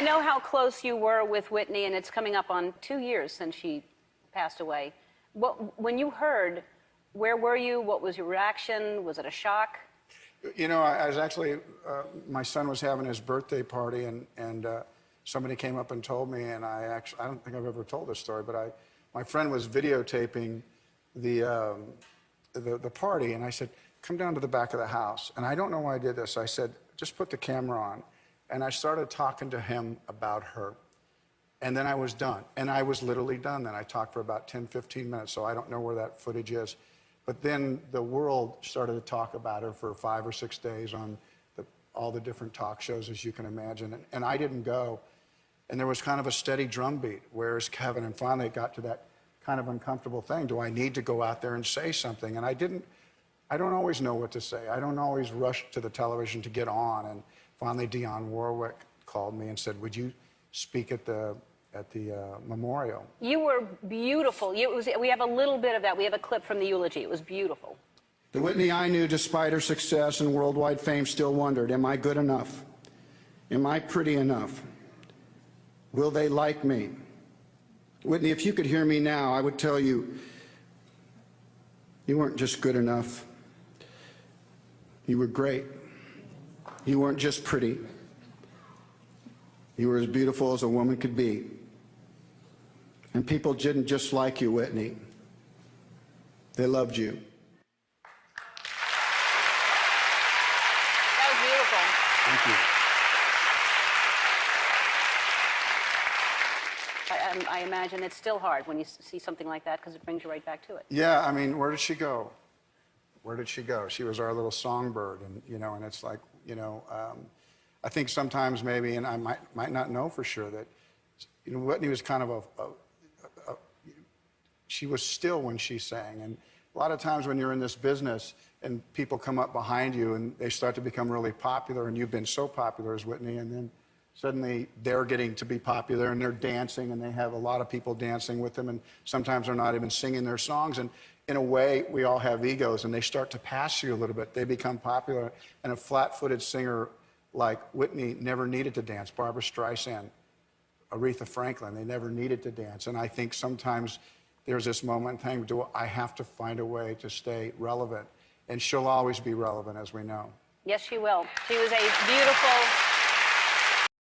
I know how close you were with Whitney, and it's coming up on 2 years since she passed away. When you heard, where were you? What was your reaction? Was it a shock? You know, I was actually, my son was having his birthday party, and somebody came up and told me, and I don't think I've ever told this story, but my friend was videotaping the party, and I said, come down to the back of the house. And I don't know why I did this. I said, just put the camera on. And I started talking to him about her. And then I was done. And I was literally done. Then I talked for about 10, 15 minutes, so I don't know where that footage is. But then the world started to talk about her for 5 or 6 days on all the different talk shows, as you can imagine. And I didn't go. And there was kind of a steady drumbeat. Where's Kevin? And finally it got to that kind of uncomfortable thing. Do I need to go out there and say something? And I don't always know what to say. I don't always rush to the television to get on. And finally, Dionne Warwick called me and said, would you speak at the memorial? You were beautiful. We have a little bit of that. We have a clip from the eulogy. It was beautiful. The Whitney I knew, despite her success and worldwide fame, still wondered, am I good enough? Am I pretty enough? Will they like me? Whitney, if you could hear me now, I would tell you, you weren't just good enough. You were great. You weren't just pretty. You were as beautiful as a woman could be. And people didn't just like you, Whitney. They loved you. That was beautiful. Thank you. I imagine it's still hard when you see something like that because it brings you right back to it. Yeah, I mean, where did she go? Where did she go? She was our little songbird, and and it's like, I think sometimes maybe, and I might not know for sure, that Whitney was kind of she was still when she sang. And a lot of times when you're in this business and people come up behind you and they start to become really popular, and you've been so popular as Whitney, and then suddenly they're getting to be popular and they're dancing and they have a lot of people dancing with them, and sometimes they're not even singing their songs. And in a way, we all have egos, and they start to pass you a little bit. They become popular, and a flat-footed singer like Whitney never needed to dance. Barbra Streisand, Aretha Franklin, they never needed to dance. And I think sometimes there's this moment in time, do I have to find a way to stay relevant? And she'll always be relevant, as we know. Yes, she will. She was a beautiful